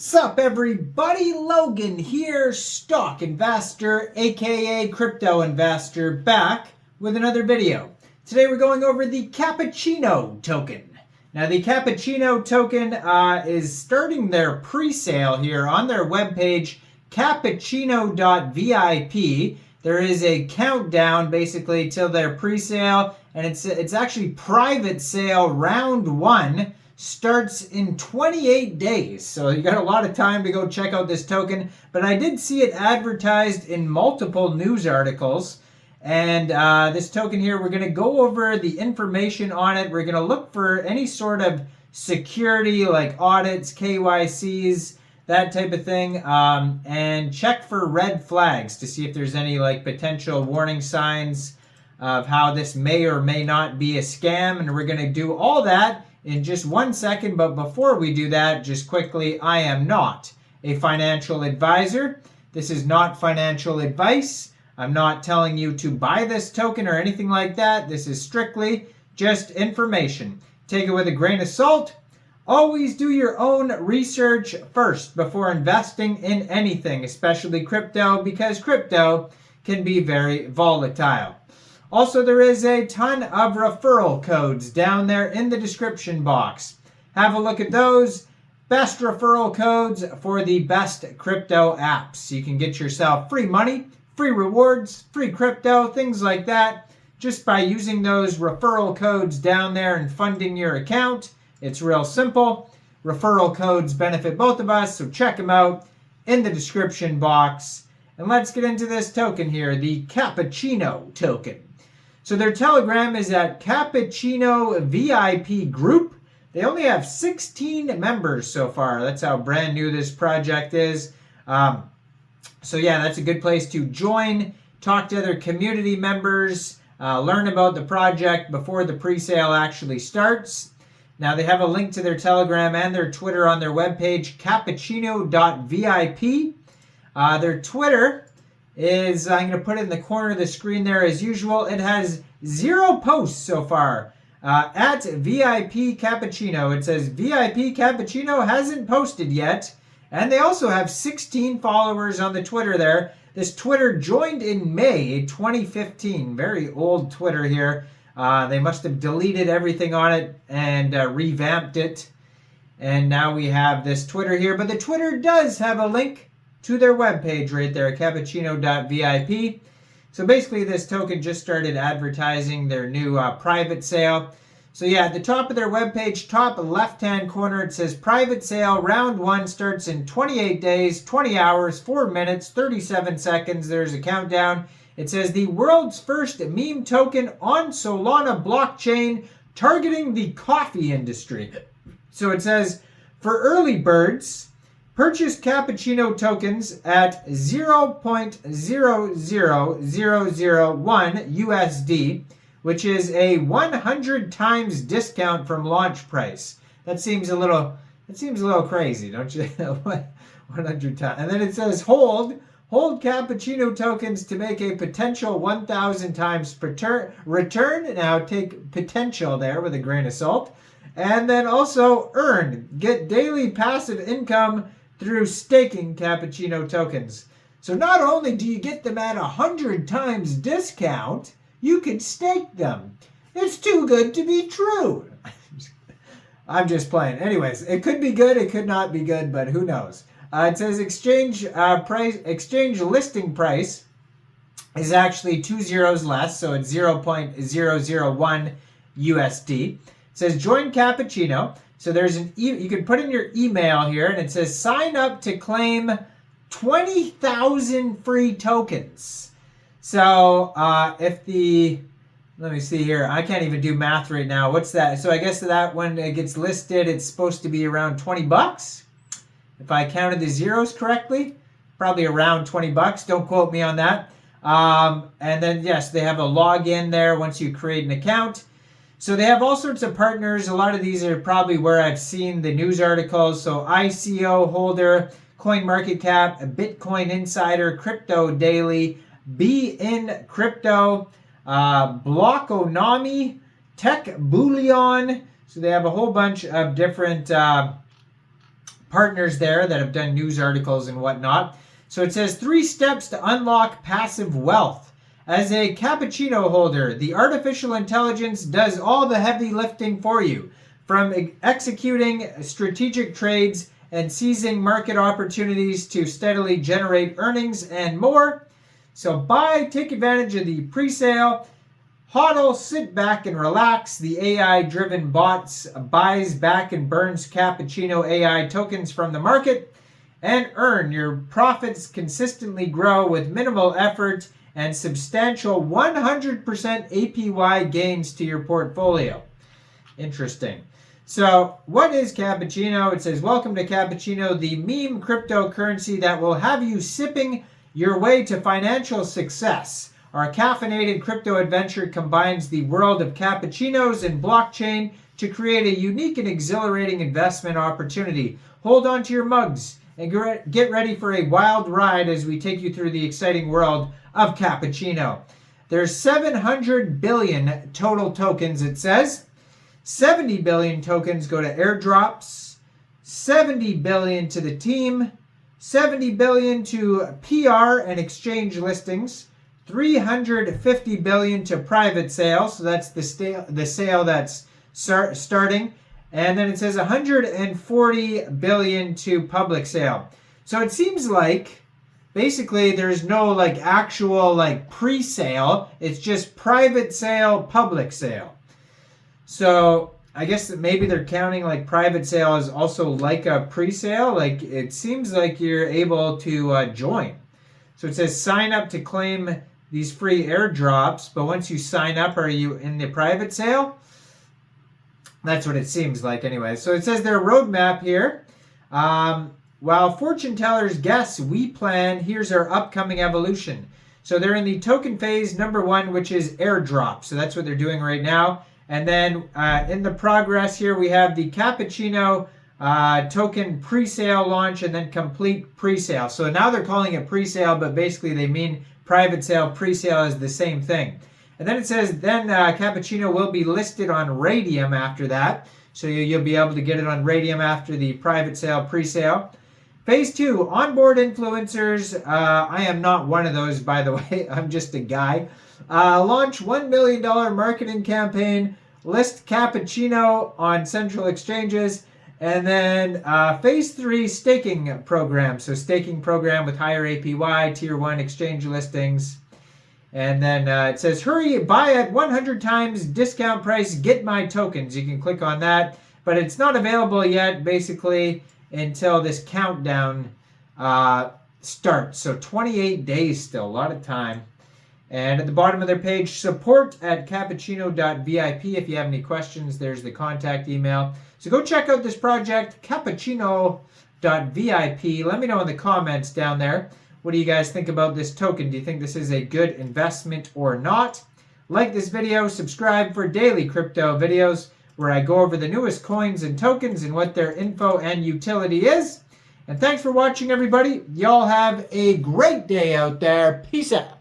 Sup everybody, Logan here, stock investor, aka crypto investor, back with another video. Today we're going over the CAPPUCCINO token. Now the CAPPUCCINO token is starting their pre-sale here on their webpage, cappuccino.vip. There is a countdown basically till their pre-sale, and it's actually private sale round 1. Starts in 28 days. So you got a lot of time to go check out this token. But I did see it advertised in multiple news articles. And this token here, we're going to go over the information on it. We're going to look for any sort of security like audits, KYCs, that type of thing. And check for red flags to see if there's any like potential warning signs of how this may or may not be a scam. And we're going to do all that in just 1 second, but before we do that, just quickly, I am not a financial advisor. This is not financial advice. I'm not telling you to buy this token or anything like that. This is strictly just information. Take it with a grain of salt. Always do your own research first before investing in anything, especially crypto, because crypto can be very volatile. Also, there is a ton of referral codes down there in the description box. Have a look at those. Best referral codes for the best crypto apps. You can get yourself free money, free rewards, free crypto, things like that, just by using those referral codes down there and funding your account. It's real simple. Referral codes benefit both of us, so check them out in the description box. And let's get into this token here, the CAPPUCCINO token. So their Telegram is at Cappuccino VIP Group. They only have 16 members so far. That's how brand new this project is. So yeah, that's a good place to join, talk to other community members, learn about the project before the pre-sale actually starts. Now they have a link to their Telegram and their Twitter on their webpage, cappuccino.vip. Their Twitter is, I'm going to put it in the corner of the screen there as usual. It has 0 posts so far. At VIP Cappuccino, it says VIP Cappuccino hasn't posted yet. And they also have 16 followers on the Twitter there. This Twitter joined in May 2015. Very old Twitter here. They must have deleted everything on it and revamped it. And now we have this Twitter here. But the Twitter does have a link to their webpage right there, cappuccino.vip. So basically this token just started advertising their new private sale. So yeah, at the top of their webpage, top left-hand corner, it says private sale, round 1 starts in 28 days, 20 hours, 4 minutes, 37 seconds. There's a countdown. It says the world's first meme token on Solana blockchain targeting the coffee industry. So it says for early birds, purchase CAPPUCCINO tokens at 0.00001 USD, which is a 100 times discount from launch price. That seems a little crazy, don't you? 100 times. And then it says hold CAPPUCCINO tokens to make a potential 1,000 times return. Now take potential there with a grain of salt. And then also get daily passive income through staking CAPPUCCINO tokens. So not only do you get them at 100 times discount, you can stake them. It's too good to be true. I'm just playing. Anyways, it could be good, it could not be good, but who knows. It says exchange listing price is actually 2 zeros less, so it's 0.001 USD. It says join CAPPUCCINO. So there's you can put in your email here, and it says sign up to claim 20,000 free tokens. So let me see here. I can't even do math right now. What's that? So I guess that when it gets listed, it's supposed to be around 20 bucks. If I counted the zeros correctly, probably around 20 bucks. Don't quote me on that. And then yes, they have a login there once you create an account. So they have all sorts of partners. A lot of these are probably where I've seen the news articles. So ICO Holder, CoinMarketCap, Bitcoin Insider, Crypto Daily, Be In Crypto, Blockonomy, Tech Bullion. So they have a whole bunch of different partners there that have done news articles and whatnot. So it says 3 steps to unlock passive wealth. As a cappuccino holder, the artificial intelligence does all the heavy lifting for you, from executing strategic trades and seizing market opportunities to steadily generate earnings and more. So take advantage of the pre-sale. HODL, sit back and relax. The AI-driven bots buys back and burns cappuccino AI tokens from the market, and earn. Your profits consistently grow with minimal effort and substantial 100% APY gains to your portfolio. Interesting. So what is Cappuccino? It says, welcome to Cappuccino, the meme cryptocurrency that will have you sipping your way to financial success. Our caffeinated crypto adventure combines the world of cappuccinos and blockchain to create a unique and exhilarating investment opportunity. Hold on to your mugs and get ready for a wild ride as we take you through the exciting world of Cappuccino. There's 700 billion total tokens, it says. 70 billion tokens go to airdrops, 70 billion to the team, 70 billion to PR and exchange listings, 350 billion to private sales, so that's the sale that's starting, and then it says 140 billion to public sale. So it seems like basically there's no like actual like pre-sale, it's just private sale, public sale. So I guess that maybe they're counting like private sale as also like a pre-sale. Like it seems like you're able to join. So it says sign up to claim these free airdrops, but once you sign up, are you in the private sale? That's what it seems like anyway. So it says their roadmap here. While fortune tellers guess, we plan, here's our upcoming evolution. So they're in the token phase number 1, which is airdrop. So that's what they're doing right now. And then in the progress here, we have the Cappuccino token pre-sale launch and then complete pre-sale. So now they're calling it pre-sale, but basically they mean private sale. Pre-sale is the same thing. And then it says then Cappuccino will be listed on Raydium after that. So you'll be able to get it on Raydium after the private sale, pre-sale. Phase 2, onboard influencers. I am not one of those, by the way. I'm just a guy. Launch $1 million marketing campaign. List Cappuccino on central exchanges. And then phase 3, staking program. So staking program with higher APY, tier 1 exchange listings. And then it says, hurry, buy at 100 times discount price, get my tokens. You can click on that. But it's not available yet, basically, until this countdown starts. So 28 days still, a lot of time. And at the bottom of their page, support@cappuccino.vip. If you have any questions, there's the contact email. So go check out this project, cappuccino.vip. Let me know in the comments down there. What do you guys think about this token? Do you think this is a good investment or not? Like this video, subscribe for daily crypto videos where I go over the newest coins and tokens and what their info and utility is. And thanks for watching, everybody. Y'all have a great day out there. Peace out.